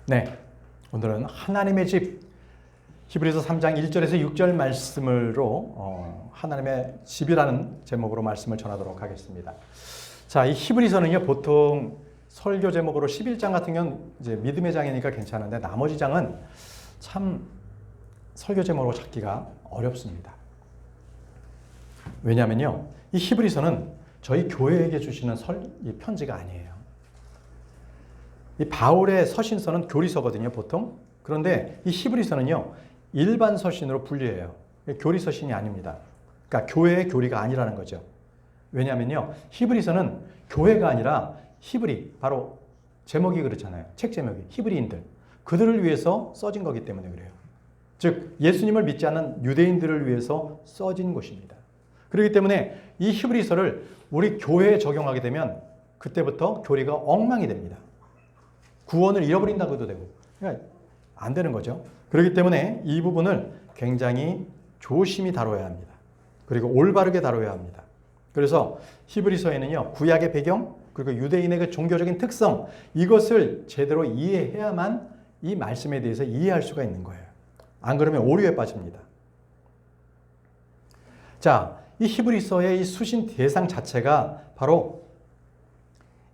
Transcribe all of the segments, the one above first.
네, 오늘은 하나님의 집 히브리서 3장 1절에서 6절 말씀으로 하나님의 집이라는 제목으로 말씀을 전하도록 하겠습니다. 자, 이 히브리서는요, 보통 설교 제목으로 11장 같은 경우는 이제 믿음의 장이니까 괜찮은데 나머지 장은 참 설교 제목으로 찾기가 어렵습니다. 왜냐하면요, 이 히브리서는 저희 교회에게 주시는 이 편지가 아니에요. 이 바울의 서신서는 교리서거든요, 보통. 그런데 이 히브리서는요, 일반 서신으로 분류해요. 교리 서신이 아닙니다. 그러니까 교회의 교리가 아니라는 거죠. 왜냐하면요, 히브리서는 교회가 아니라 히브리, 바로 제목이 그렇잖아요. 책 제목이 히브리인들, 그들을 위해서 써진 거기 때문에 그래요. 즉 예수님을 믿지 않는 유대인들을 위해서 써진 것입니다. 그렇기 때문에 이 히브리서를 우리 교회에 적용하게 되면 그때부터 교리가 엉망이 됩니다. 구원을 잃어버린다고 해도 되고, 그러니까 안 되는 거죠. 그렇기 때문에 이 부분을 굉장히 조심히 다뤄야 합니다. 그리고 올바르게 다뤄야 합니다. 그래서 히브리서에는요, 구약의 배경, 그리고 유대인의 그 종교적인 특성, 이것을 제대로 이해해야만 이 말씀에 대해서 이해할 수가 있는 거예요. 안 그러면 오류에 빠집니다. 자, 이 히브리서의 이 수신 대상 자체가 바로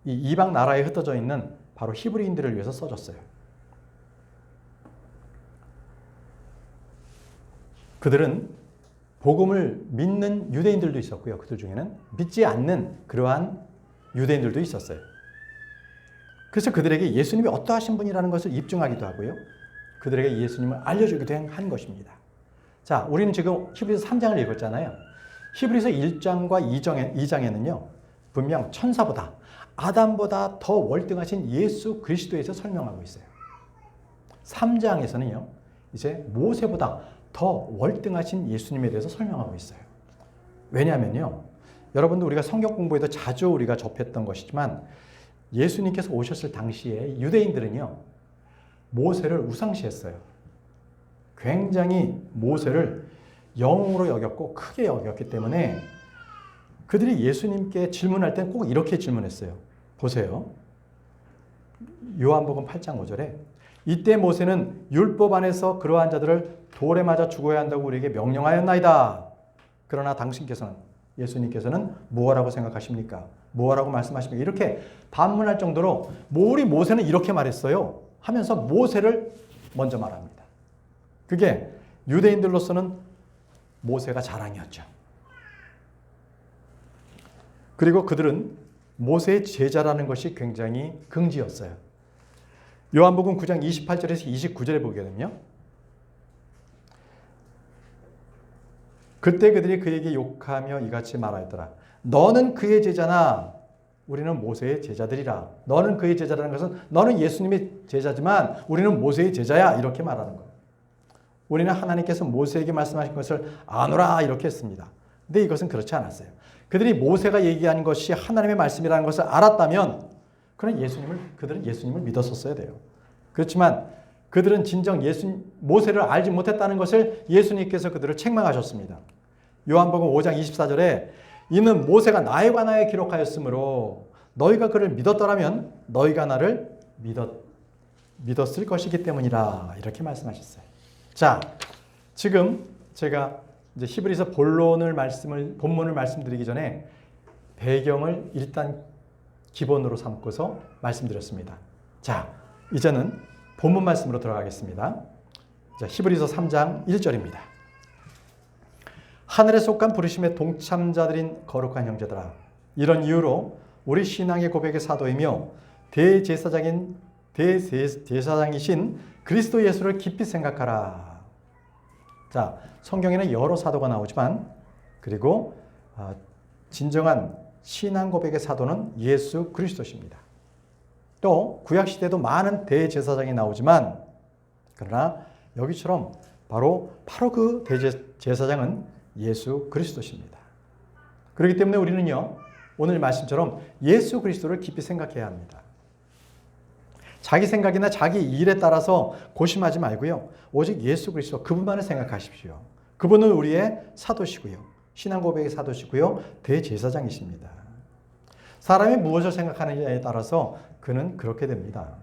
이 이방 나라에 흩어져 있는 바로 히브리인들을 위해서 써졌어요. 그들은 복음을 믿는 유대인들도 있었고요. 그들 중에는 믿지 않는 그러한 유대인들도 있었어요. 그래서 그들에게 예수님이 어떠하신 분이라는 것을 입증하기도 하고요. 그들에게 예수님을 알려주기도 한 것입니다. 자, 우리는 지금 히브리서 3장을 읽었잖아요. 히브리서 1장과 2장에는요, 분명 천사보다, 아담보다 더 월등하신 예수 그리스도에서 설명하고 있어요. 3장에서는요, 이제 모세보다 더 월등하신 예수님에 대해서 설명하고 있어요. 왜냐하면요, 여러분도 우리가 성경 공부에도 자주 우리가 접했던 것이지만 예수님께서 오셨을 당시에 유대인들은요, 모세를 우상시했어요. 굉장히 모세를 영웅으로 여겼고 크게 여겼기 때문에 그들이 예수님께 질문할 땐 꼭 이렇게 질문했어요. 보세요. 요한복음 8장 5절에 이때 모세는 율법 안에서 그러한 자들을 돌에 맞아 죽어야 한다고 우리에게 명령하였나이다. 그러나 당신께서는, 예수님께서는 무엇라고 생각하십니까? 무엇라고 말씀하십니까? 이렇게 반문할 정도로 우리 모세는 이렇게 말했어요 하면서 모세를 먼저 말합니다. 그게 유대인들로서는 모세가 자랑이었죠. 그리고 그들은 모세의 제자라는 것이 굉장히 긍지였어요. 요한복음 9장 28절에서 29절에 보게 되면요, 그때 그들이 그에게 욕하며 이같이 말하였더라. 너는 그의 제자나 우리는 모세의 제자들이라. 너는 그의 제자라는 것은 너는 예수님의 제자지만 우리는 모세의 제자야, 이렇게 말하는 거예요. 우리는 하나님께서 모세에게 말씀하신 것을 아노라 이렇게 했습니다. 근데 이것은 그렇지 않았어요. 그들이 모세가 얘기한 것이 하나님의 말씀이라는 것을 알았다면 그들은 예수님을 믿었었어야 돼요. 그렇지만 그들은 진정 모세를 알지 못했다는 것을 예수님께서 그들을 책망하셨습니다. 요한복음 5장 24절에 이는 모세가 나에 관하여 기록하였으므로 너희가 그를 믿었더라면 너희가 나를 믿었을 것이기 때문이라, 이렇게 말씀하셨어요. 자, 지금 제가 이제 히브리서 본문을 말씀드리기 전에 배경을 일단 기본으로 삼고서 말씀드렸습니다. 자, 이제는 본문 말씀으로 들어가겠습니다. 자, 히브리서 3장 1절입니다. 하늘에 속한 부르심의 동참자들인 거룩한 형제들아, 이런 이유로 우리 신앙의 고백의 사도이며 대제사장이신 그리스도 예수를 깊이 생각하라. 자, 성경에는 여러 사도가 나오지만 그리고 진정한 신앙 고백의 사도는 예수 그리스도십니다. 또 구약시대에도 많은 대제사장이 나오지만 그러나 여기처럼 바로 그 대제사장은 예수 그리스도십니다. 그렇기 때문에 우리는요, 오늘 말씀처럼 예수 그리스도를 깊이 생각해야 합니다. 자기 생각이나 자기 일에 따라서 고심하지 말고요, 오직 예수 그리스도, 그분만을 생각하십시오. 그분은 우리의 사도시고요, 신앙 고백의 사도시고요, 대제사장이십니다. 사람이 무엇을 생각하느냐에 따라서 그는 그렇게 됩니다.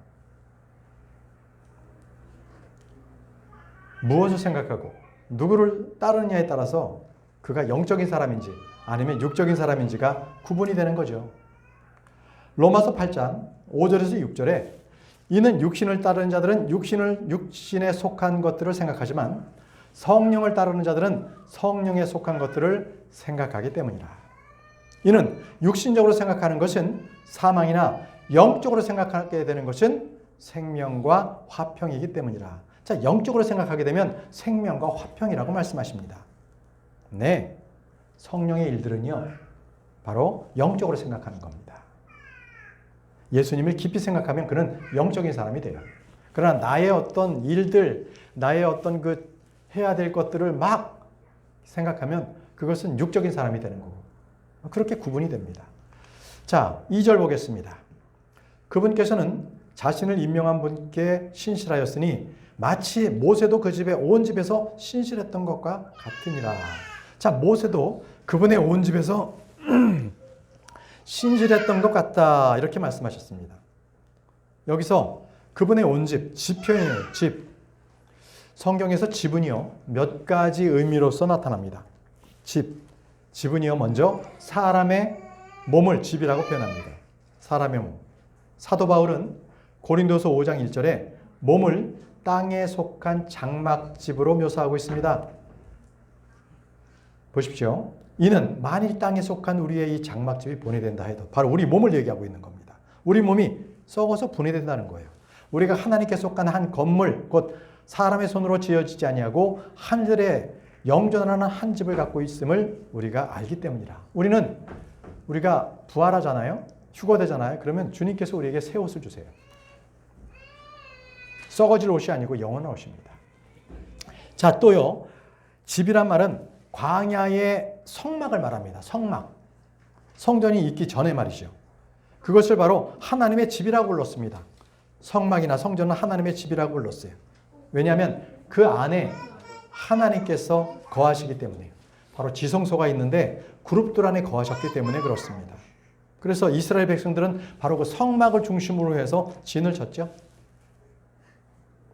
무엇을 생각하고 누구를 따르느냐에 따라서 그가 영적인 사람인지 아니면 육적인 사람인지가 구분이 되는 거죠. 로마서 8장 5절에서 6절에 이는 육신을 따르는 자들은 육신에 속한 것들을 생각하지만 성령을 따르는 자들은 성령에 속한 것들을 생각하기 때문이라. 이는 육신적으로 생각하는 것은 사망이나 영적으로 생각하게 되는 것은 생명과 화평이기 때문이라. 자, 영적으로 생각하게 되면 생명과 화평이라고 말씀하십니다. 네, 성령의 일들은요, 바로 영적으로 생각하는 겁니다. 예수님을 깊이 생각하면 그는 영적인 사람이 돼요. 그러나 나의 어떤 일들, 나의 어떤 그 해야 될 것들을 막 생각하면 그것은 육적인 사람이 되는 거고, 그렇게 구분이 됩니다. 자, 2절 보겠습니다. 그분께서는 자신을 임명한 분께 신실하였으니 마치 모세도 그 집에 온 집에서 신실했던 것과 같으니라. 자, 모세도 그분의 온 집에서 신실했던 것 같다, 이렇게 말씀하셨습니다. 여기서 그분의 온 집, 집 표현이에요. 집. 성경에서 집은요, 몇 가지 의미로서 나타납니다. 집은요, 먼저 사람의 몸을 집이라고 표현합니다. 사람의 몸. 사도 바울은 고린도서 5장 1절에 몸을 땅에 속한 장막집으로 묘사하고 있습니다. 보십시오. 이는 만일 땅에 속한 우리의 이 장막집이 분해된다 해도 바로 우리 몸을 얘기하고 있는 겁니다. 우리 몸이 썩어서 분해된다는 거예요. 우리가 하나님께 속한 한 건물, 곧 사람의 손으로 지어지지 아니하고 하늘에 영존하는 한 집을 갖고 있음을 우리가 알기 때문이라. 우리가 부활하잖아요. 휴거되잖아요. 그러면 주님께서 우리에게 새 옷을 주세요. 썩어질 옷이 아니고 영원한 옷입니다. 자, 또요. 집이란 말은 광야의 성막을 말합니다. 성막. 성전이 있기 전에 말이죠. 그것을 바로 하나님의 집이라고 불렀습니다. 성막이나 성전은 하나님의 집이라고 불렀어요. 왜냐하면 그 안에 하나님께서 거하시기 때문에, 바로 지성소가 있는데 그룹들 안에 거하셨기 때문에 그렇습니다. 그래서 이스라엘 백성들은 바로 그 성막을 중심으로 해서 진을 쳤죠.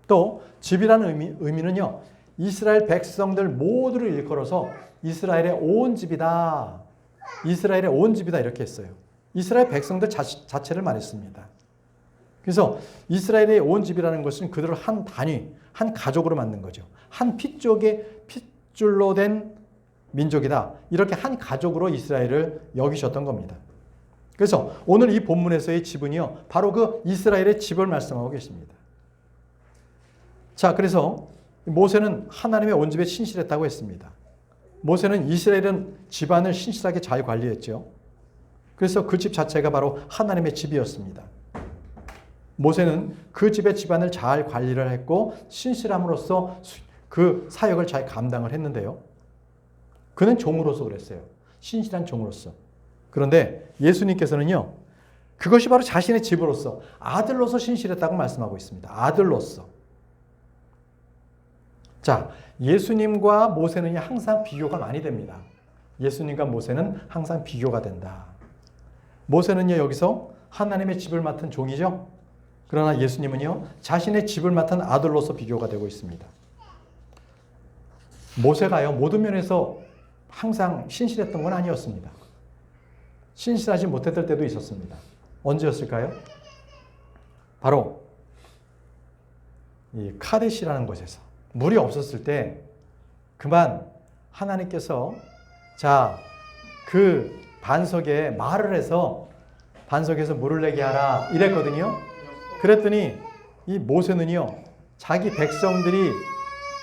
또 집이라는 의미는요, 이스라엘 백성들 모두를 일컬어서 이스라엘의 온 집이다. 이스라엘의 온 집이다, 이렇게 했어요. 이스라엘 백성들 자체를 말했습니다. 그래서 이스라엘의 온 집이라는 것은 그들을 한 단위, 한 가족으로 만든 거죠. 한 핏줄로 된 민족이다. 이렇게 한 가족으로 이스라엘을 여기셨던 겁니다. 그래서 오늘 이 본문에서의 집은요, 바로 그 이스라엘의 집을 말씀하고 계십니다. 자, 그래서 모세는 하나님의 온 집에 신실했다고 했습니다. 모세는 이스라엘은 집안을 신실하게 잘 관리했죠. 그래서 그 집 자체가 바로 하나님의 집이었습니다. 모세는 그 집의 집안을 잘 관리를 했고 신실함으로써 그 사역을 잘 감당을 했는데요. 그는 종으로서 그랬어요. 신실한 종으로서. 그런데 예수님께서는요, 그것이 바로 자신의 집으로서, 아들로서 신실했다고 말씀하고 있습니다. 아들로서. 자, 예수님과 모세는 항상 비교가 많이 됩니다. 예수님과 모세는 항상 비교가 된다. 모세는요, 여기서 하나님의 집을 맡은 종이죠. 그러나 예수님은요, 자신의 집을 맡은 아들로서 비교가 되고 있습니다. 모세가요, 모든 면에서 항상 신실했던 건 아니었습니다. 신실하지 못했을 때도 있었습니다. 언제였을까요? 바로 이 카데시라는 곳에서 물이 없었을 때 그만 하나님께서 자, 그 반석에 말을 해서 반석에서 물을 내게 하라 이랬거든요. 그랬더니 이 모세는요, 자기 백성들이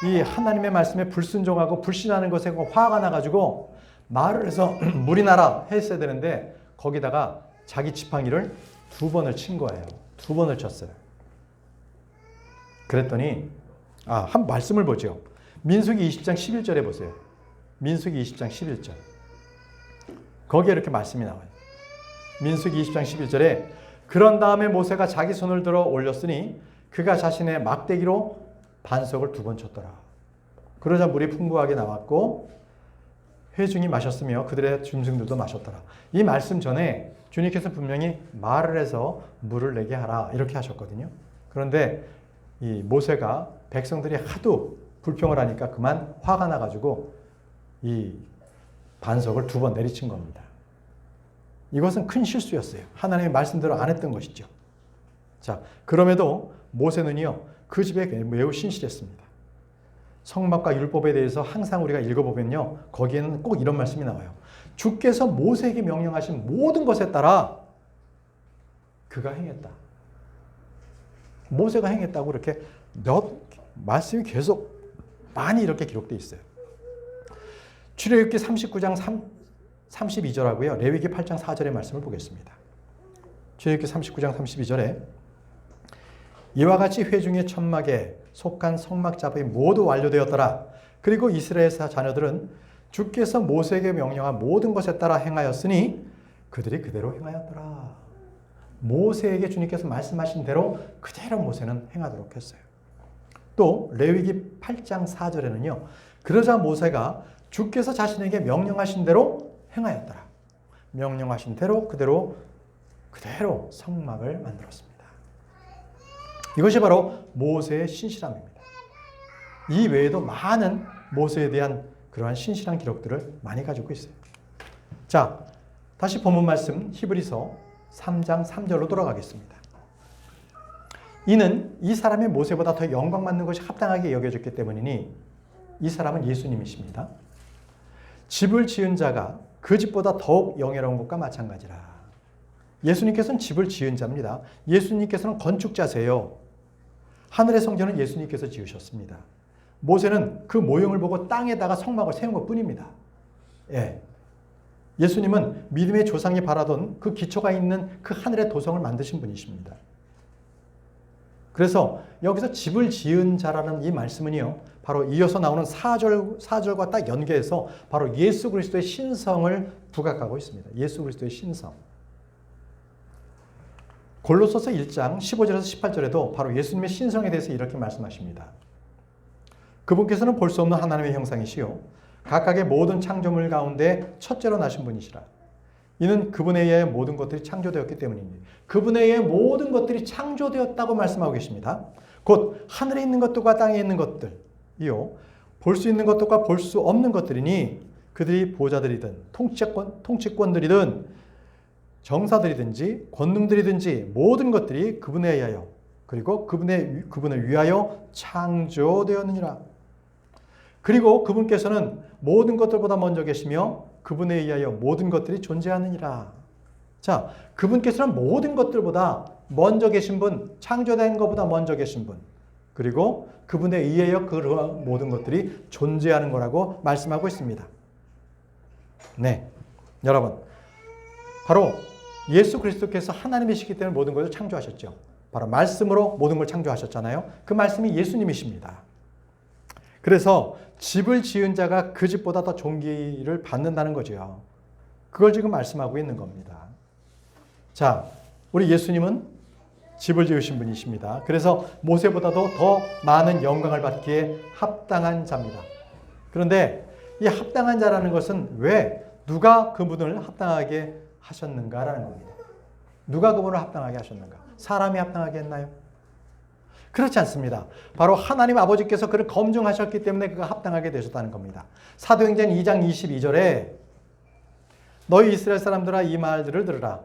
이 하나님의 말씀에 불순종하고 불신하는 것에 화가 나가지고 말을 해서 물이 나라 했어야 되는데 거기다가 자기 지팡이를 2번을 친 거예요. 2번을 쳤어요. 그랬더니 한 말씀을 보죠. 민수기 20장 11절에 보세요. 민수기 20장 11절. 거기에 이렇게 말씀이 나와요. 민수기 20장 11절에 그런 다음에 모세가 자기 손을 들어 올렸으니 그가 자신의 막대기로 반석을 2번 쳤더라. 그러자 물이 풍부하게 나왔고 회중이 마셨으며 그들의 짐승들도 마셨더라. 이 말씀 전에 주님께서 분명히 말을 해서 물을 내게 하라 이렇게 하셨거든요. 그런데 이 모세가 백성들이 하도 불평을 하니까 그만 화가 나가지고 이 반석을 2번 내리친 겁니다. 이것은 큰 실수였어요. 하나님의 말씀대로 안 했던 것이죠. 자, 그럼에도 모세는요, 그 집에 매우 신실했습니다. 성막과 율법에 대해서 항상 우리가 읽어보면요, 거기에는 꼭 이런 말씀이 나와요. 주께서 모세에게 명령하신 모든 것에 따라 그가 행했다. 모세가 행했다고 이렇게 말씀이 계속 많이 이렇게 기록되어 있어요. 출애굽기 39장 32절하고요. 레위기 8장 4절의 말씀을 보겠습니다. 출애굽기 39장 32절에 이와 같이 회중의 천막에 속한 성막 작업이 모두 완료되었더라. 그리고 이스라엘 자녀들은 주께서 모세에게 명령한 모든 것에 따라 행하였으니 그들이 그대로 행하였더라. 모세에게 주님께서 말씀하신 대로 그대로 모세는 행하도록 했어요. 또 레위기 8장 4절에는요. 그러자 모세가 주께서 자신에게 명령하신 대로 행하였더라. 명령하신 대로 그대로 성막을 만들었습니다. 이것이 바로 모세의 신실함입니다. 이 외에도 많은 모세에 대한 그러한 신실한 기록들을 많이 가지고 있어요. 자, 다시 본문 말씀 히브리서 3장 3절로 돌아가겠습니다. 이는 이 사람이 모세보다 더 영광받는 것이 합당하게 여겨졌기 때문이니 이 사람은 예수님이십니다. 집을 지은 자가 그 집보다 더욱 영예로운 것과 마찬가지라. 예수님께서는 집을 지은 자입니다. 예수님께서는 건축자세요. 하늘의 성전은 예수님께서 지으셨습니다. 모세는 그 모형을 보고 땅에다가 성막을 세운 것뿐입니다. 예. 예수님은 믿음의 조상이 바라던 그 기초가 있는 그 하늘의 도성을 만드신 분이십니다. 그래서 여기서 집을 지은 자라는 이 말씀은요, 바로 이어서 나오는 4절과 딱 연계해서 바로 예수 그리스도의 신성을 부각하고 있습니다. 예수 그리스도의 신성. 골로새서 1장 15절에서 18절에도 바로 예수님의 신성에 대해서 이렇게 말씀하십니다. 그분께서는 볼 수 없는 하나님의 형상이시요 각각의 모든 창조물 가운데 첫째로 나신 분이시라. 이는 그분에 의해 모든 것들이 창조되었기 때문입니다. 그분에 의해 모든 것들이 창조되었다고 말씀하고 계십니다. 곧 하늘에 있는 것들과 땅에 있는 것들이요 볼 수 있는 것들과 볼 수 없는 것들이니 그들이 보좌들이든 통치권들이든 정사들이든지 권능들이든지 모든 것들이 그분에 의하여 그리고 그분을 위하여 창조되었느니라. 그리고 그분께서는 모든 것들보다 먼저 계시며 그분에 의하여 모든 것들이 존재하느니라. 자, 그분께서는 모든 것들보다 먼저 계신 분, 창조된 것보다 먼저 계신 분, 그리고 그분에 의하여 그 모든 것들이 존재하는 거라고 말씀하고 있습니다. 네, 여러분, 바로 예수 그리스도께서 하나님이시기 때문에 모든 것을 창조하셨죠. 바로 말씀으로 모든 걸 창조하셨잖아요. 그 말씀이 예수님이십니다. 그래서 집을 지은 자가 그 집보다 더 존귀를 받는다는 거죠. 그걸 지금 말씀하고 있는 겁니다. 자, 우리 예수님은 집을 지으신 분이십니다. 그래서 모세보다도 더 많은 영광을 받기에 합당한 자입니다. 그런데 이 합당한 자라는 것은 왜 누가 그분을 합당하게 하셨는가라는 겁니다. 누가 그분을 합당하게 하셨는가? 사람이 합당하게 했나요? 그렇지 않습니다. 바로 하나님 아버지께서 그를 검증하셨기 때문에 그가 합당하게 되셨다는 겁니다. 사도행전 2장 22절에 너희 이스라엘 사람들아 이 말들을 들으라.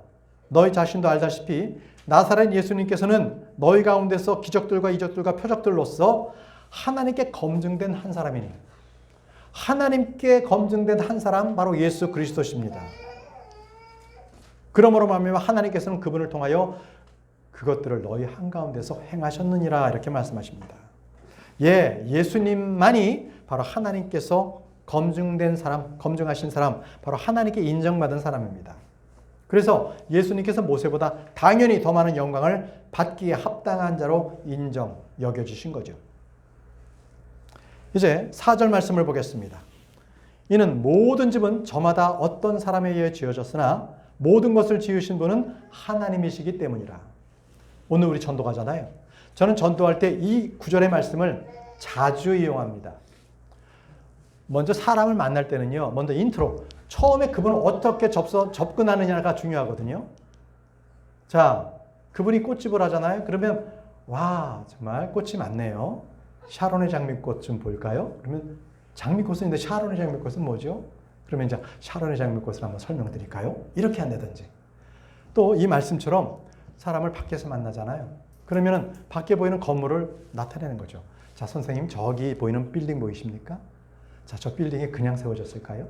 너희 자신도 알다시피 나사렛 예수님께서는 너희 가운데서 기적들과 이적들과 표적들로서 하나님께 검증된 한 사람이니 하나님께 검증된 한 사람 바로 예수 그리스도십니다. 그러므로 말미암아 하나님께서는 그분을 통하여 그것들을 너희 한가운데서 행하셨느니라 이렇게 말씀하십니다. 예, 예수님만이 바로 하나님께서 검증된 사람, 검증하신 사람, 바로 하나님께 인정받은 사람입니다. 그래서 예수님께서 모세보다 당연히 더 많은 영광을 받기에 합당한 자로 여겨주신 거죠. 이제 4절 말씀을 보겠습니다. 이는 모든 집은 저마다 어떤 사람에 의해 지어졌으나 모든 것을 지으신 분은 하나님이시기 때문이라. 오늘 우리 전도가잖아요. 저는 전도할 때 이 구절의 말씀을 자주 이용합니다. 먼저 사람을 만날 때는요. 먼저 인트로. 처음에 그분을 어떻게 접근하느냐가 중요하거든요. 자, 그분이 꽃집을 하잖아요. 그러면 와 정말 꽃이 많네요. 샤론의 장미꽃 좀 볼까요? 그러면 장미꽃은 있는데 샤론의 장미꽃은 뭐죠? 그러면 이제 샤론의 장미꽃을 한번 설명드릴까요? 이렇게 한다든지. 또 이 말씀처럼 사람을 밖에서 만나잖아요. 그러면은 밖에 보이는 건물을 나타내는 거죠. 자, 선생님, 저기 보이는 빌딩 보이십니까? 자, 저 빌딩이 그냥 세워졌을까요?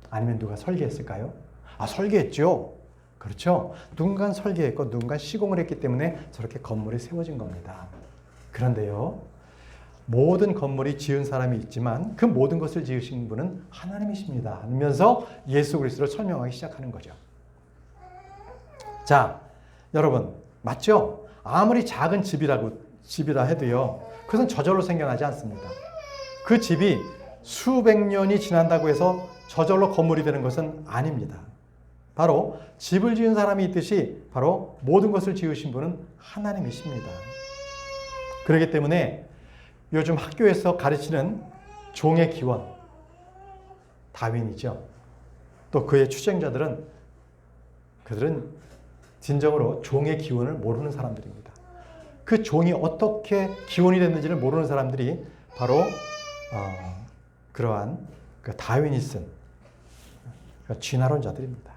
아니면 누가 설계했을까요? 아, 설계했죠. 그렇죠. 누군가 설계했고 누군가 시공을 했기 때문에 저렇게 건물이 세워진 겁니다. 그런데요, 모든 건물이 지은 사람이 있지만 그 모든 것을 지으신 분은 하나님이십니다 하면서 예수 그리스도를 설명하기 시작하는 거죠. 자, 여러분, 맞죠? 아무리 작은 집이라 해도요, 그것은 저절로 생겨나지 않습니다. 그 집이 수백 년이 지난다고 해서 저절로 건물이 되는 것은 아닙니다. 바로 집을 지은 사람이 있듯이 바로 모든 것을 지으신 분은 하나님이십니다. 그렇기 때문에 요즘 학교에서 가르치는 종의 기원, 다윈이죠. 또 그의 추종자들은 그들은 진정으로 종의 기원을 모르는 사람들입니다. 그 종이 어떻게 기원이 됐는지를 모르는 사람들이 바로 그러한 그 다윈이 쓴 쥐나론자들입니다.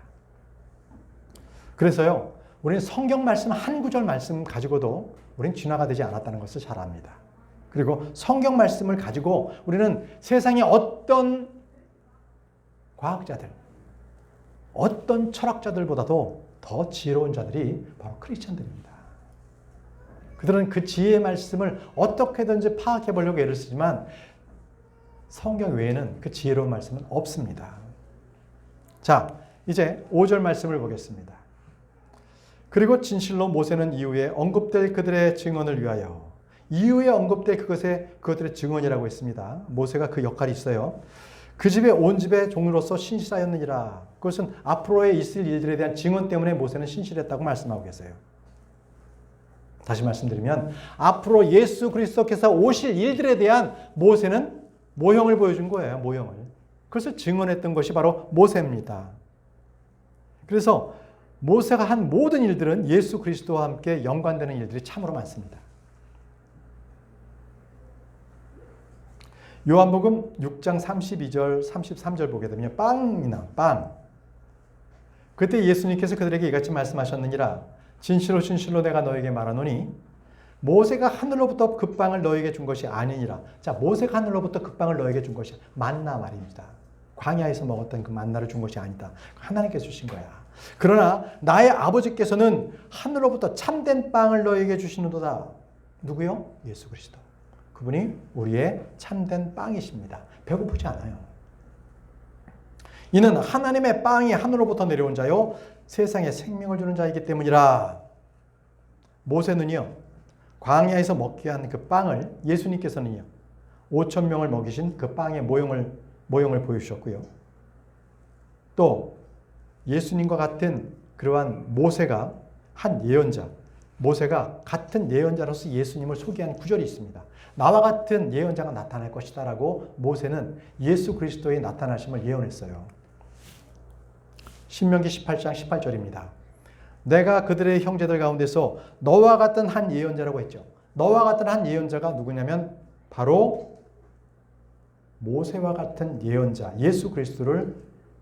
그래서요, 우리는 성경 말씀 한 구절 말씀 가지고도 우리는 쥐나가 되지 않았다는 것을 잘 압니다. 그리고 성경 말씀을 가지고 우리는 세상의 어떤 과학자들, 어떤 철학자들보다도 더 지혜로운 자들이 바로 크리스찬들입니다. 그들은 그 지혜의 말씀을 어떻게든지 파악해 보려고 애를 쓰지만 성경 외에는 그 지혜로운 말씀은 없습니다. 자, 이제 5절 말씀을 보겠습니다. 그리고 진실로 모세는 이후에 언급될 그들의 증언을 위하여, 이후에 언급될 그것들의 증언이라고 했습니다. 모세가 그 역할이 있어요. 그 집에 온 집의 종으로서 신실하였느니라. 그것은 앞으로에 있을 일들에 대한 증언 때문에 모세는 신실했다고 말씀하고 계세요. 다시 말씀드리면 앞으로 예수 그리스도께서 오실 일들에 대한 모세는 모형을 보여준 거예요. 모형을. 그것을 증언했던 것이 바로 모세입니다. 그래서 모세가 한 모든 일들은 예수 그리스도와 함께 연관되는 일들이 참으로 많습니다. 요한복음 6장 32절, 33절 보게 되면 빵. 그때 예수님께서 그들에게 이같이 말씀하셨느니라. 진실로 진실로 내가 너에게 말하노니 모세가 하늘로부터 그 빵을 너에게 준 것이 아니니라. 자, 모세가 하늘로부터 그 빵을 너에게 준 것이 만나 말입니다. 광야에서 먹었던 그 만나를 준 것이 아니다. 하나님께서 주신 거야. 그러나 나의 아버지께서는 하늘로부터 참된 빵을 너에게 주시는도다. 누구요? 예수 그리스도. 그분이 우리의 참된 빵이십니다. 배고프지 않아요. 이는 하나님의 빵이 하늘로부터 내려온 자요 세상에 생명을 주는 자이기 때문이라. 모세는요, 광야에서 먹게 한 그 빵을 예수님께서는요 5천 명을 먹이신 그 빵의 모형을 보여주셨고요. 또 예수님과 같은 그러한 모세가 한 예언자, 모세가 같은 예언자로서 예수님을 소개한 구절이 있습니다. 나와 같은 예언자가 나타날 것이다 라고 모세는 예수 그리스도의 나타나심을 예언했어요. 신명기 18장 18절입니다. 내가 그들의 형제들 가운데서 너와 같은 한 예언자라고 했죠. 너와 같은 한 예언자가 누구냐면 바로 모세와 같은 예언자 예수 그리스도를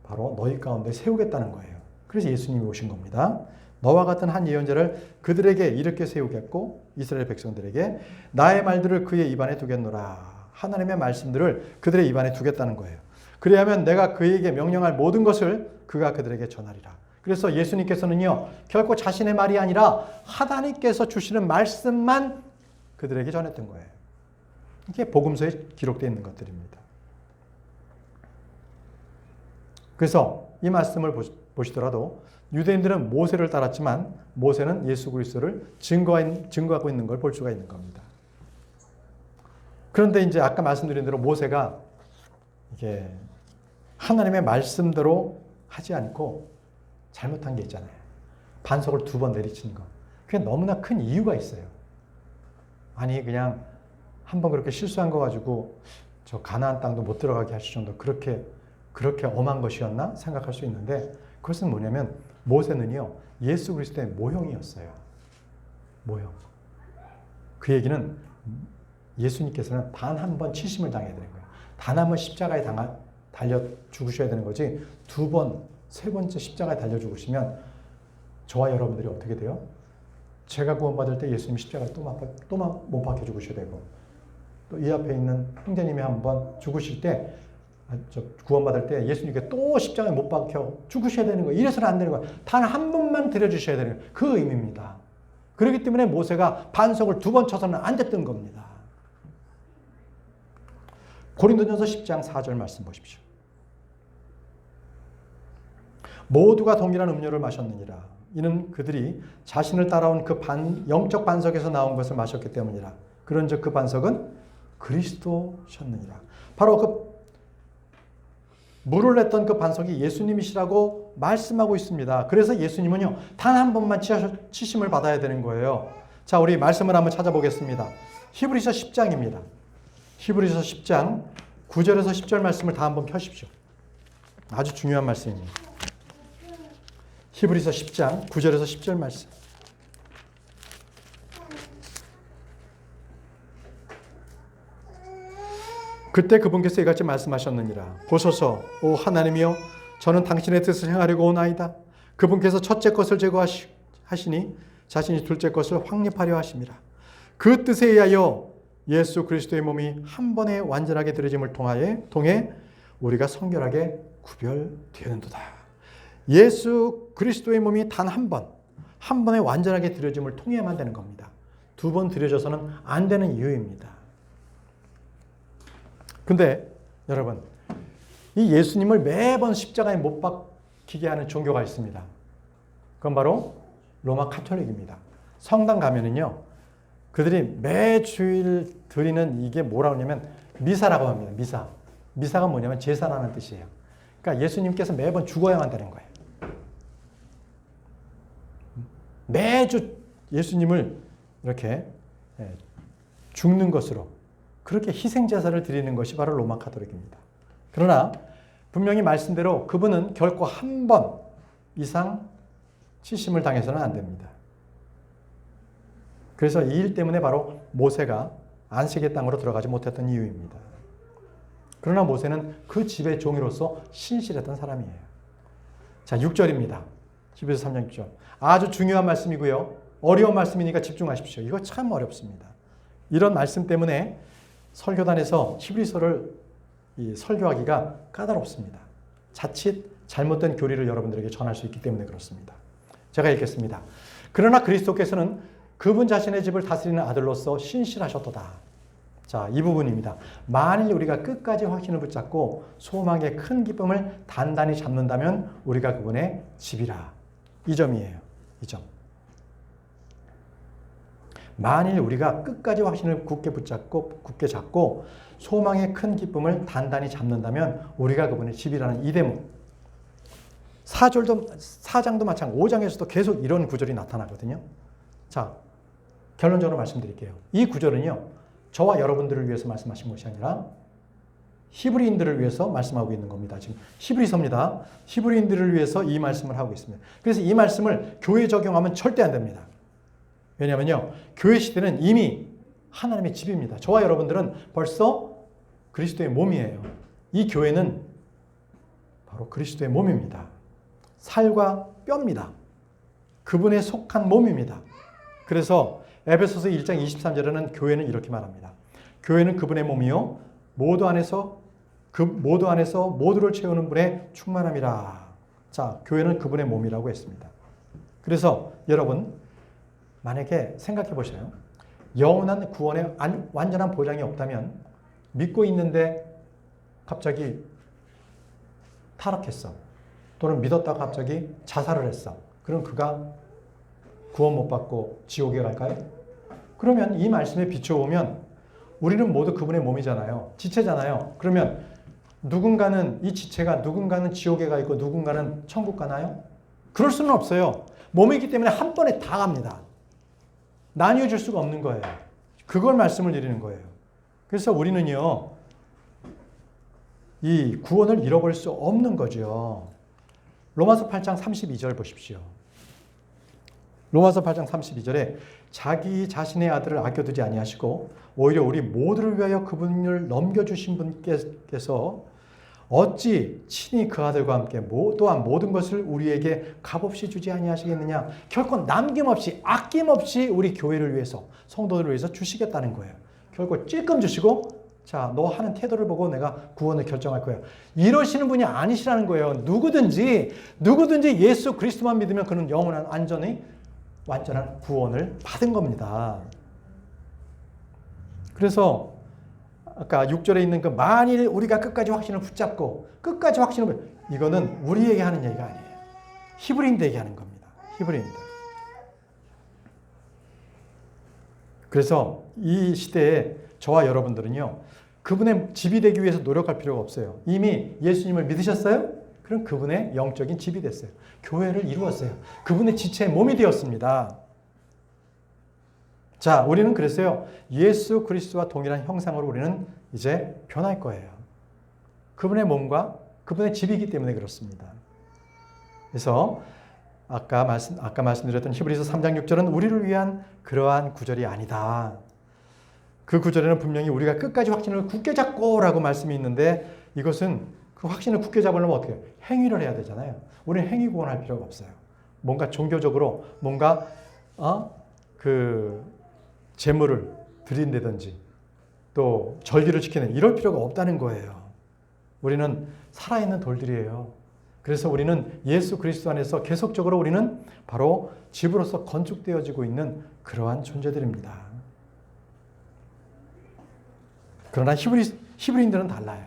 바로 너희 가운데 세우겠다는 거예요. 그래서 예수님이 오신 겁니다. 너와 같은 한 예언자를 그들에게 이렇게 세우겠고 이스라엘 백성들에게 나의 말들을 그의 입안에 두겠노라. 하나님의 말씀들을 그들의 입안에 두겠다는 거예요. 그리하면 내가 그에게 명령할 모든 것을 그가 그들에게 전하리라. 그래서 예수님께서는요 결코 자신의 말이 아니라 하나님께서 주시는 말씀만 그들에게 전했던 거예요. 이게 복음서에 기록되어 있는 것들입니다. 그래서 이 말씀을 보시더라도 유대인들은 모세를 따랐지만 모세는 예수 그리스도를 증거하고 있는 걸 볼 수가 있는 겁니다. 그런데 이제 아까 말씀드린 대로 모세가 이게 하나님의 말씀대로 하지 않고 잘못한 게 있잖아요. 반석을 2번 내리친 거. 그게 너무나 큰 이유가 있어요. 아니 그냥 한번 그렇게 실수한 거 가지고 저 가나안 땅도 못 들어가게 하실 정도 그렇게 엄한 것이었나 생각할 수 있는데 그것은 뭐냐면 모세는요 예수 그리스도의 모형이었어요. 모형. 그 얘기는 예수님께서는 단 한 번 치심을 당해야 되는 거예요. 단 한 번 십자가에 달려 죽으셔야 되는 거지, 두 번, 세 번째 십자가에 달려 죽으시면 저와 여러분들이 어떻게 돼요? 제가 구원받을 때 예수님 십자가에 또 못 박혀 죽으셔야 되고, 또 이 앞에 있는 형제님이 한번 죽으실 때, 구원받을 때 예수님께 또 십자가에 못 박혀 죽으셔야 되는 거예요. 이래서는 안 되는 거예요. 단 한 번만 드려주셔야 되는 거예요. 그 의미입니다. 그렇기 때문에 모세가 반석을 두 번 쳐서는 안 됐던 겁니다. 고린도전서 10장 4절 말씀 보십시오. 모두가 동일한 음료를 마셨느니라. 이는 그들이 자신을 따라온 그 영적 반석에서 나온 것을 마셨기 때문이라. 그런즉 그 반석은 그리스도셨느니라. 바로 그 물을 냈던 그 반석이 예수님이시라고 말씀하고 있습니다. 그래서 예수님은요, 단 한 번만 치심을 받아야 되는 거예요. 자, 우리 말씀을 한번 찾아보겠습니다. 히브리서 10장입니다. 히브리서 10장 9절에서 10절 말씀을 다 한번 펴십시오. 아주 중요한 말씀입니다. 히브리서 10장 9절에서 10절 말씀. 그때 그분께서 이같이 말씀하셨느니라. 보소서, 오 하나님이여, 저는 당신의 뜻을 행하려고 오나이다. 그분께서 첫째 것을 제거하시니 자신이 둘째 것을 확립하려 하심이라. 그 뜻에 의하여 예수 그리스도의 몸이 한 번에 완전하게 드려짐을 통해 우리가 성결하게 구별되는도다. 예수 그리스도의 몸이 단 한 번에 완전하게 드려짐을 통해야만 되는 겁니다. 두 번 드려져서는 안 되는 이유입니다. 근데 여러분, 이 예수님을 매번 십자가에 못 박히게 하는 종교가 있습니다. 그건 바로 로마 카톨릭입니다. 성당 가면은요, 그들이 매주일 드리는 이게 뭐라고 하냐면 미사라고 합니다. 미사. 미사가 뭐냐면 제사라는 뜻이에요. 그러니까 예수님께서 매번 죽어야만 되는 거예요. 매주 예수님을 이렇게 죽는 것으로, 그렇게 희생제사를 드리는 것이 바로 로마 카톨릭입니다. 그러나 분명히 말씀대로 그분은 결코 한 번 이상 치심을 당해서는 안 됩니다. 그래서 이 일 때문에 바로 모세가 안식의 땅으로 들어가지 못했던 이유입니다. 그러나 모세는 그 집의 종이로서 신실했던 사람이에요. 자, 6절입니다. 12절 3장 6절. 아주 중요한 말씀이고요. 어려운 말씀이니까 집중하십시오. 이거 참 어렵습니다. 이런 말씀 때문에 설교단에서 히브리서를 설교하기가 까다롭습니다. 자칫 잘못된 교리를 여러분들에게 전할 수 있기 때문에 그렇습니다. 제가 읽겠습니다. 그러나 그리스도께서는 그분 자신의 집을 다스리는 아들로서 신실하셨도다. 자, 이 부분입니다. 만일 우리가 끝까지 확신을 붙잡고 소망의 큰 기쁨을 단단히 잡는다면 우리가 그분의 집이라. 이 점이에요. 이 점. 만일 우리가 끝까지 확신을 굳게 잡고 소망의 큰 기쁨을 단단히 잡는다면 우리가 그분의 집이라는 이 대목. 4장도 마찬가지, 5장에서도 계속 이런 구절이 나타나거든요. 자, 결론적으로 말씀드릴게요. 이 구절은요, 저와 여러분들을 위해서 말씀하신 것이 아니라 히브리인들을 위해서 말씀하고 있는 겁니다. 지금 히브리서입니다. 히브리인들을 위해서 이 말씀을 하고 있습니다. 그래서 이 말씀을 교회에 적용하면 절대 안 됩니다. 왜냐하면요, 교회 시대는 이미 하나님의 집입니다. 저와 여러분들은 벌써 그리스도의 몸이에요. 이 교회는 바로 그리스도의 몸입니다. 살과 뼈입니다. 그분에 속한 몸입니다. 그래서 에베소서 1장 23절에는 교회는 이렇게 말합니다. 교회는 그분의 몸이요 모두 안에서 모두를 채우는 분의 충만함이라. 자, 교회는 그분의 몸이라고 했습니다. 그래서 여러분, 만약에 생각해 보셔요. 영원한 구원의 완전한 보장이 없다면 믿고 있는데 갑자기 타락했어. 또는 믿었다가 갑자기 자살을 했어. 그럼 그가 구원 못 받고 지옥에 갈까요? 그러면 이 말씀에 비춰보면 우리는 모두 그분의 몸이잖아요. 지체잖아요. 그러면 이 지체가 누군가는 지옥에 가 있고 누군가는 천국 가나요? 그럴 수는 없어요. 몸이기 때문에 한 번에 다 갑니다. 나뉘어 줄 수가 없는 거예요. 그걸 말씀을 드리는 거예요. 그래서 우리는요, 이 구원을 잃어버릴 수 없는 거죠. 로마서 8장 32절 보십시오. 로마서 8장 32절에 자기 자신의 아들을 아껴두지 아니하시고 오히려 우리 모두를 위하여 그분을 넘겨주신 분께서 어찌 친히 그 아들과 함께 또한 모든 것을 우리에게 값없이 주지 아니하시겠느냐. 결코 남김없이 아낌없이 우리 교회를 위해서 성도들을 위해서 주시겠다는 거예요. 결코 찔끔 주시고 자, 너 하는 태도를 보고 내가 구원을 결정할 거야. 이러시는 분이 아니시라는 거예요. 누구든지 예수 그리스도만 믿으면 그는 영원한 완전한 구원을 받은 겁니다. 그래서 아까 6절에 있는 그 만일 우리가 끝까지 확신을 붙잡고 끝까지 확신을 이거는 우리에게 하는 얘기가 아니에요. 히브리인들에게 하는 겁니다. 히브리인들. 그래서 이 시대에 저와 여러분들은요. 그분의 집이 되기 위해서 노력할 필요가 없어요. 이미 예수님을 믿으셨어요? 그럼 그분의 영적인 집이 됐어요. 교회를 이루었어요. 그분의 지체의 몸이 되었습니다. 자, 우리는 그랬어요. 예수 그리스도와 동일한 형상으로 우리는 이제 변할 거예요. 그분의 몸과 그분의 집이기 때문에 그렇습니다. 그래서 아까 말씀드렸던 히브리서 3장 6절은 우리를 위한 그러한 구절이 아니다. 그 구절에는 분명히 우리가 끝까지 확신을 굳게 잡고라고 말씀이 있는데 이것은 그 확신을 굳게 잡으려면 어떻게 해요? 행위를 해야 되잖아요. 우리는 행위 구원할 필요가 없어요. 뭔가 종교적으로 뭔가 제물을 드린다든지 또 절기를 지키는 이럴 필요가 없다는 거예요. 우리는 살아있는 돌들이에요. 그래서 우리는 예수 그리스도 안에서 계속적으로 우리는 바로 집으로서 건축되어지고 있는 그러한 존재들입니다. 그러나 히브리인들은 달라요.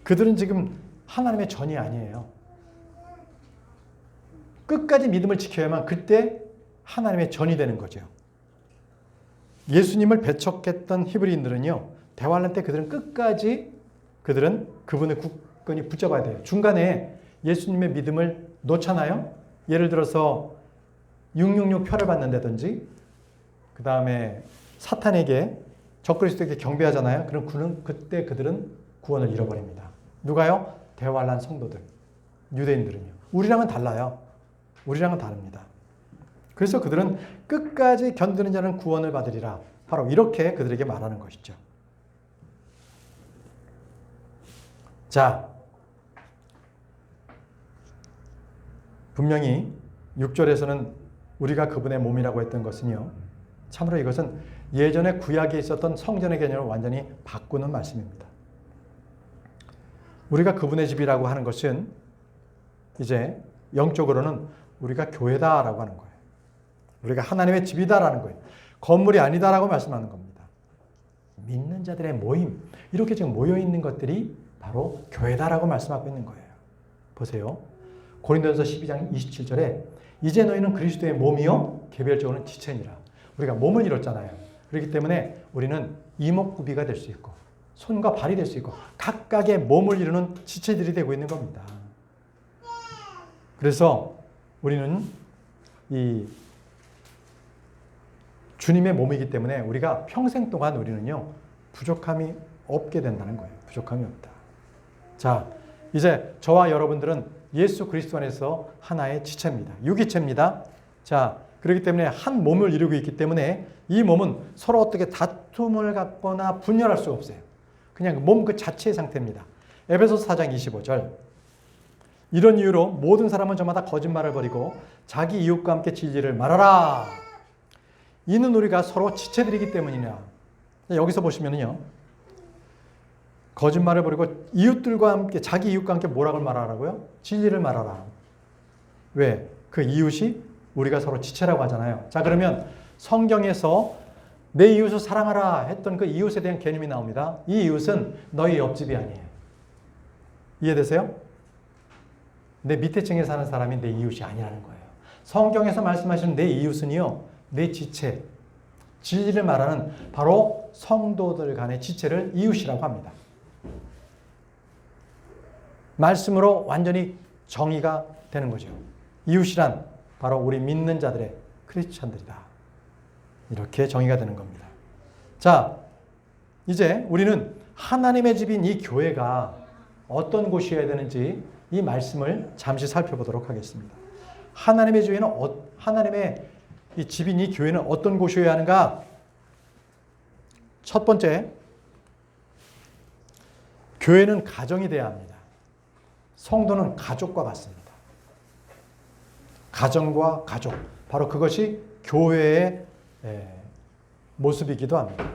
그들은 지금 하나님의 전이 아니에요. 끝까지 믿음을 지켜야만 그때 하나님의 전이 되는 거죠. 예수님을 배척했던 히브리인들은요. 대환란 때 그들은 끝까지 그분의 굳건히 붙잡아야 돼요. 중간에 예수님의 믿음을 놓잖아요. 예를 들어서 666 표를 받는다든지 그 다음에 사탄에게 적그리스도에게 경배하잖아요. 그럼 그때 그들은 구원을 잃어버립니다. 누가요? 대환란 성도들, 유대인들은요. 우리랑은 달라요. 우리랑은 다릅니다. 그래서 그들은 끝까지 견디는 자는 구원을 받으리라. 바로 이렇게 그들에게 말하는 것이죠. 자, 분명히 6절에서는 우리가 그분의 몸이라고 했던 것은요. 참으로 이것은 예전에 구약에 있었던 성전의 개념을 완전히 바꾸는 말씀입니다. 우리가 그분의 집이라고 하는 것은 이제 영적으로는 우리가 교회다라고 하는 거예요. 우리가 하나님의 집이다라는 거예요. 건물이 아니다라고 말씀하는 겁니다. 믿는 자들의 모임, 이렇게 지금 모여있는 것들이 바로 교회다라고 말씀하고 있는 거예요. 보세요. 고린도전서 12장 27절에 이제 너희는 그리스도의 몸이요 개별적으로는 지체니라. 우리가 몸을 이뤘잖아요. 그렇기 때문에 우리는 이목구비가 될 수 있고 손과 발이 될 수 있고 각각의 몸을 이루는 지체들이 되고 있는 겁니다. 그래서 우리는 이 주님의 몸이기 때문에 우리가 평생 동안 우리는요 부족함이 없게 된다는 거예요. 부족함이 없다. 자, 이제 저와 여러분들은 예수 그리스도 안에서 하나의 지체입니다. 유기체입니다. 자, 그렇기 때문에 한 몸을 이루고 있기 때문에 이 몸은 서로 어떻게 다툼을 갖거나 분열할 수가 없어요. 그냥 몸 그 자체의 상태입니다. 에베소서 4장 25절. 이런 이유로 모든 사람은 저마다 거짓말을 버리고 자기 이웃과 함께 진리를 말하라. 이는 우리가 서로 지체들이기 때문이냐. 여기서 보시면은요. 거짓말을 버리고 이웃들과 함께 자기 이웃과 함께 뭐라고 말하라고요? 진리를 말하라. 왜? 그 이웃이 우리가 서로 지체라고 하잖아요. 자, 그러면 성경에서 내 이웃을 사랑하라 했던 그 이웃에 대한 개념이 나옵니다. 이 이웃은 너희 옆집이 아니에요. 이해되세요? 내 밑에 층에 사는 사람이 내 이웃이 아니라는 거예요. 성경에서 말씀하시는 내 이웃은요, 내 지체, 진리를 말하는 바로 성도들 간의 지체를 이웃이라고 합니다. 말씀으로 완전히 정의가 되는 거죠. 이웃이란 바로 우리 믿는 자들의 크리스찬들이다. 이렇게 정의가 되는 겁니다. 자, 이제 우리는 하나님의 집인 이 교회가 어떤 곳이어야 되는지 이 말씀을 잠시 살펴보도록 하겠습니다. 하나님의 집에는 하나님의 이 집인 이 교회는 어떤 곳이어야 하는가? 첫 번째, 교회는 가정이 되어야 합니다. 성도는 가족과 같습니다. 가정과 가족. 바로 그것이 교회의 모습이기도 합니다.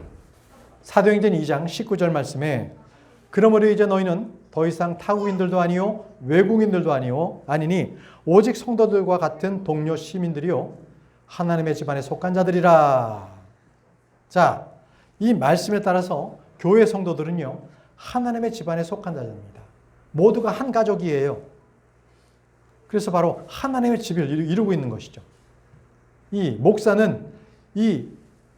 사도행전 2장 19절 말씀에 그러므로 이제 너희는 더 이상 타국인들도 아니요 외국인들도 아니니 오직 성도들과 같은 동료 시민들이요 하나님의 집안에 속한 자들이라. 자, 이 말씀에 따라서 교회 성도들은요 하나님의 집안에 속한 자들입니다. 모두가 한 가족이에요. 그래서 바로 하나님의 집을 이루고 있는 것이죠. 이 목사는 이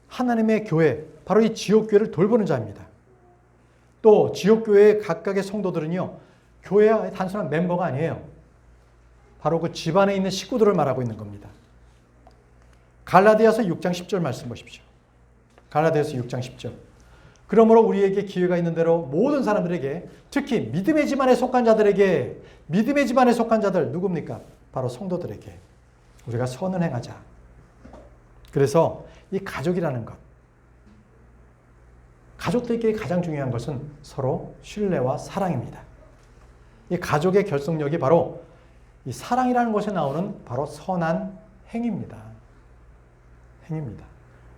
하나님의 교회, 바로 이 지옥교회를 돌보는 자입니다. 또 지옥교회 각각의 성도들은요 교회의 단순한 멤버가 아니에요. 바로 그 집안에 있는 식구들을 말하고 있는 겁니다. 갈라디아서 6장 10절 말씀 보십시오. 갈라디아서 6장 10절. 그러므로 우리에게 기회가 있는 대로 모든 사람들에게, 특히 믿음의 집안에 속한 자들에게, 믿음의 집안에 속한 자들 누굽니까? 바로 성도들에게 우리가 선을 행하자. 그래서 이 가족이라는 것, 가족들에게 가장 중요한 것은 서로 신뢰와 사랑입니다. 이 가족의 결속력이 바로 이 사랑이라는 것에 나오는 바로 선한 행위입니다. 행위입니다.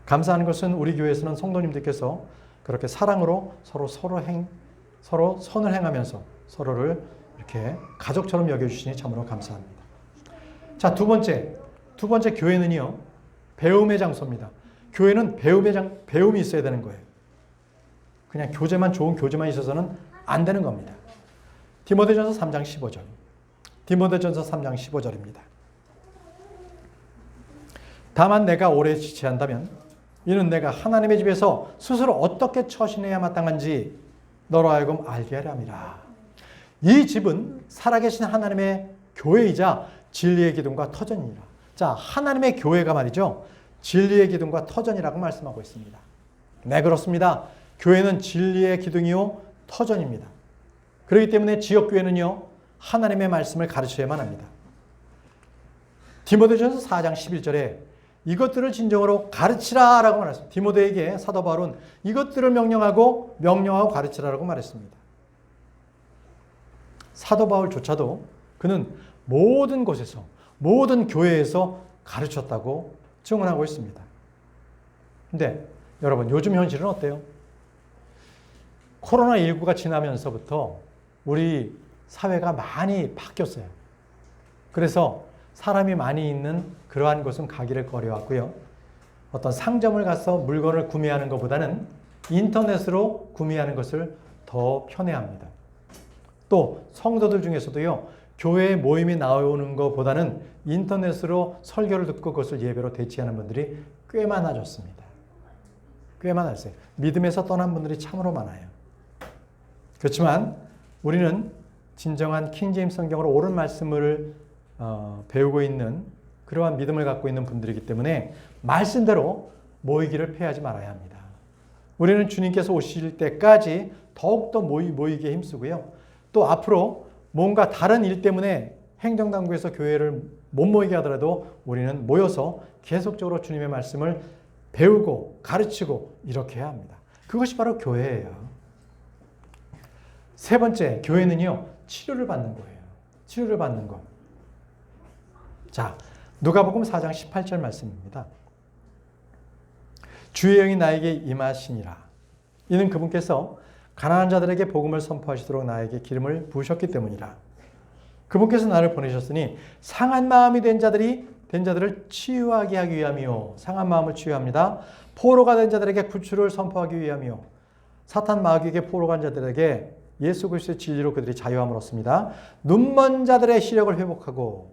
감사하는 것은 우리 교회에서는 성도님들께서 그렇게 사랑으로 서로 선을 행하면서 서로를 이렇게 가족처럼 여겨주시니 참으로 감사합니다. 자, 두 번째 교회는요 배움의 장소입니다. 교회는 배움이 있어야 되는 거예요. 그냥 좋은 교제만 있어서는 안 되는 겁니다. 디모데전서 3장 15절. 디모데전서 3장 15절입니다. 다만 내가 오래 지체한다면 이는 내가 하나님의 집에서 스스로 어떻게 처신해야 마땅한지 너로 하여금 알게 하려 함이라. 이 집은 살아계신 하나님의 교회이자 진리의 기둥과 터전이라. 자, 하나님의 교회가 말이죠. 진리의 기둥과 터전이라고 말씀하고 있습니다. 네, 그렇습니다. 교회는 진리의 기둥이요 터전입니다. 그렇기 때문에 지역교회는요 하나님의 말씀을 가르쳐야만 합니다. 디모데전서 4장 11절에 이것들을 진정으로 가르치라 라고 말했습니다. 디모데에게 사도 바울은 이것들을 명령하고 가르치라라고 말했습니다. 사도 바울조차도 그는 모든 곳에서, 모든 교회에서 가르쳤다고 증언하고 있습니다. 근데 여러분, 요즘 현실은 어때요? 코로나19가 지나면서부터 우리 사회가 많이 바뀌었어요. 그래서 사람이 많이 있는 그러한 곳은 가기를 꺼려왔고요. 어떤 상점을 가서 물건을 구매하는 것보다는 인터넷으로 구매하는 것을 더 편해합니다. 또 성도들 중에서도요, 교회에 모임이 나오는 것보다는 인터넷으로 설교를 듣고 그것을 예배로 대체하는 분들이 꽤 많아졌습니다. 꽤 많았어요. 믿음에서 떠난 분들이 참으로 많아요. 그렇지만 우리는 진정한 킹제임스 성경으로 옳은 말씀을 배우고 있는 그러한 믿음을 갖고 있는 분들이기 때문에 말씀대로 모이기를 피하지 말아야 합니다. 우리는 주님께서 오실 때까지 더욱더 모이기에 힘쓰고요. 또 앞으로 뭔가 다른 일 때문에 행정당국에서 교회를 못 모이게 하더라도 우리는 모여서 계속적으로 주님의 말씀을 배우고 가르치고 이렇게 해야 합니다. 그것이 바로 교회예요. 세 번째, 교회는요 치료를 받는 거예요. 치료를 받는 것. 자, 누가복음 4장 18절 말씀입니다. 주의 영이 나에게 임하시니라. 이는 그분께서 가난한 자들에게 복음을 선포하시도록 나에게 기름을 부으셨기 때문이라. 그분께서 나를 보내셨으니 상한 마음이 된 자들을 치유하게 하기 위함이요. 상한 마음을 치유합니다. 포로가 된 자들에게 구출을 선포하기 위함이요. 사탄 마귀에게 포로가 된 자들에게 예수 그리스도의 진리로 그들이 자유함을 얻습니다. 눈먼 자들의 시력을 회복하고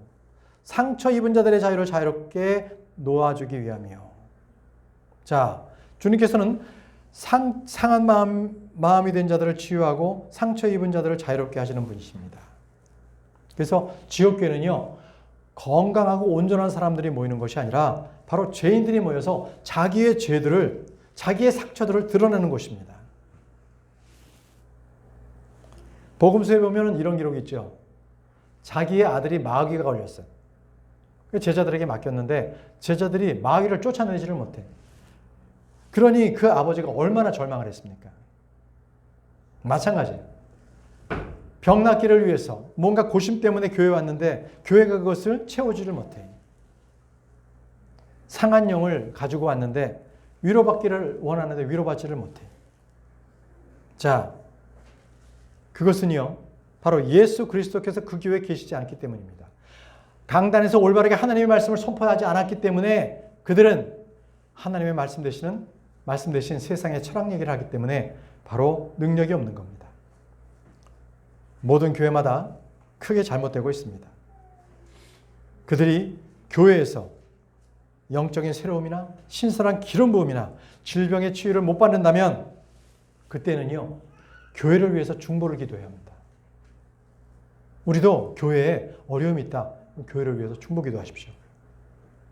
상처 입은 자들의 자유를 자유롭게 놓아주기 위함이요. 자, 주님께서는 상한 마음이 된 자들을 치유하고 상처 입은 자들을 자유롭게 하시는 분이십니다. 그래서 지옥교회는요, 건강하고 온전한 사람들이 모이는 것이 아니라 바로 죄인들이 모여서 자기의 죄들을, 자기의 상처들을 드러내는 곳입니다. 복음서에 보면 이런 기록이 있죠. 자기의 아들이 마귀가 걸렸어요. 제자들에게 맡겼는데 제자들이 마귀를 쫓아내지를 못해. 그러니 그 아버지가 얼마나 절망을 했습니까? 마찬가지예요. 병 낫기를 위해서 뭔가 고심 때문에 교회에 왔는데 교회가 그것을 채우지를 못해. 상한 영을 가지고 왔는데 위로받기를 원하는데 위로받지를 못해. 자, 그것은요, 바로 예수 그리스도께서 그 교회에 계시지 않기 때문입니다. 강단에서 올바르게 하나님의 말씀을 선포하지 않았기 때문에 그들은 하나님의 말씀 대신 세상의 철학 얘기를 하기 때문에 바로 능력이 없는 겁니다. 모든 교회마다 크게 잘못되고 있습니다. 그들이 교회에서 영적인 새로움이나 신선한 기름 부음이나 질병의 치유를 못 받는다면 그때는요, 교회를 위해서 중보를 기도해야 합니다. 우리도 교회에 어려움이 있다. 교회를 위해서 중보 기도하십시오.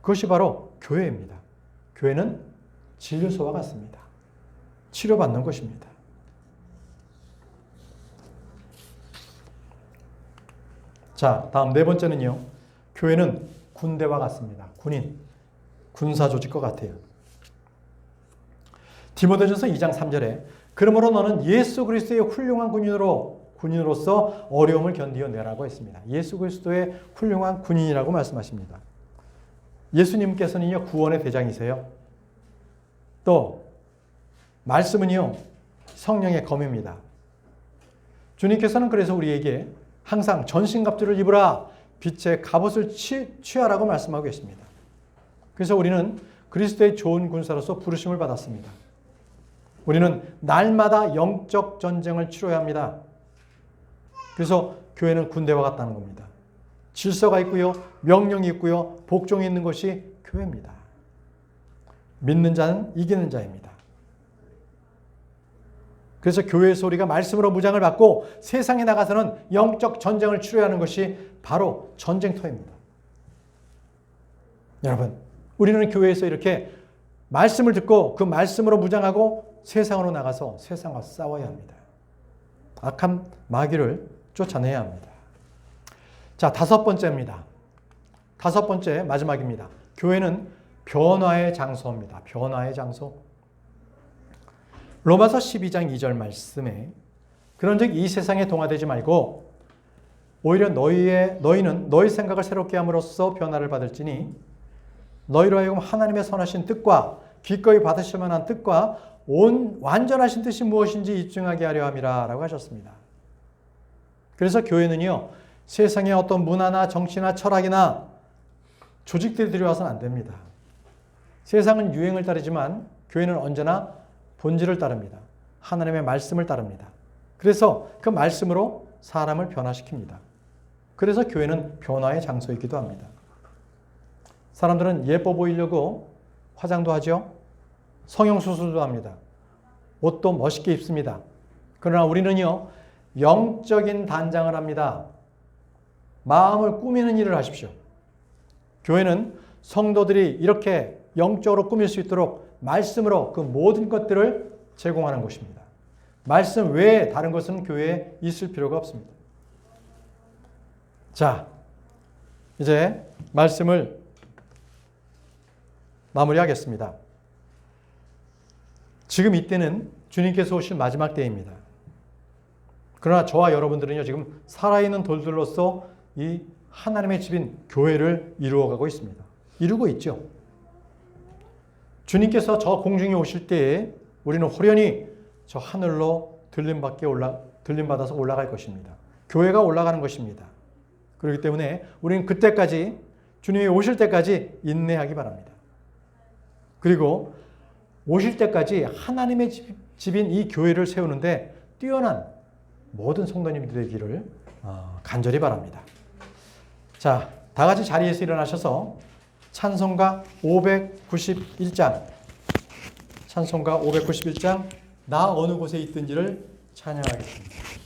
그것이 바로 교회입니다. 교회는 진료소와 같습니다. 치료받는 것입니다. 자, 다음 네 번째는요. 교회는 군대와 같습니다. 군사 조직과 같아요. 디모데전서 2장 3절에 그러므로 너는 예수 그리스도의 훌륭한 군인으로서 어려움을 견디어내라고 했습니다. 예수 그리스도의 훌륭한 군인이라고 말씀하십니다. 예수님께서는요, 구원의 대장이세요. 또 말씀은요, 성령의 검입니다. 주님께서는 그래서 우리에게 항상 전신갑주를 입으라, 빛의 갑옷을 취하라고 말씀하고 계십니다. 그래서 우리는 그리스도의 좋은 군사로서 부르심을 받았습니다. 우리는 날마다 영적 전쟁을 치러야 합니다. 그래서 교회는 군대와 같다는 겁니다. 질서가 있고요, 명령이 있고요, 복종이 있는 것이 교회입니다. 믿는 자는 이기는 자입니다. 그래서 교회에서 우리가 말씀으로 무장을 받고 세상에 나가서는 영적 전쟁을 치러야 하는 것이 바로 전쟁터입니다. 여러분, 우리는 교회에서 이렇게 말씀을 듣고 그 말씀으로 무장하고 세상으로 나가서 세상과 싸워야 합니다. 악한 마귀를 쫓아내야 합니다. 자, 다섯 번째입니다. 다섯 번째, 마지막입니다. 교회는 변화의 장소입니다. 변화의 장소. 로마서 12장 2절 말씀에 그런즉 이 세상에 동화되지 말고 오히려 너희는 너희 생각을 새롭게 함으로써 변화를 받을지니 너희로 하여금 하나님의 선하신 뜻과 기꺼이 받으실 만한 뜻과 완전하신 뜻이 무엇인지 입증하게 하려 함이라 라고 하셨습니다. 그래서 교회는요, 세상의 어떤 문화나 정치나 철학이나 조직들이 들여와서는 안 됩니다. 세상은 유행을 따르지만 교회는 언제나 본질을 따릅니다. 하나님의 말씀을 따릅니다. 그래서 그 말씀으로 사람을 변화시킵니다. 그래서 교회는 변화의 장소이기도 합니다. 사람들은 예뻐 보이려고 화장도 하죠. 성형수술도 합니다. 옷도 멋있게 입습니다. 그러나 우리는요, 영적인 단장을 합니다. 마음을 꾸미는 일을 하십시오. 교회는 성도들이 이렇게 영적으로 꾸밀 수 있도록 말씀으로 그 모든 것들을 제공하는 것입니다. 말씀 외에 다른 것은 교회에 있을 필요가 없습니다. 자, 이제 말씀을 마무리하겠습니다. 지금 이때는 주님께서 오실 마지막 때입니다. 그러나 저와 여러분들은요, 지금 살아있는 돌들로서 이 하나님의 집인 교회를 이루어가고 있습니다. 이루고 있죠. 주님께서 저 공중에 오실 때에 우리는 호련히 저 하늘로 들림받아서 올라갈 것입니다. 교회가 올라가는 것입니다. 그렇기 때문에 우리는 그때까지, 주님이 오실 때까지 인내하기 바랍니다. 그리고 오실 때까지 하나님의 집인 이 교회를 세우는데 뛰어난 모든 성도님들이 되기를 간절히 바랍니다. 자, 다 같이 자리에서 일어나셔서 찬송가 591장 나 어느 곳에 있든지를 찬양하겠습니다.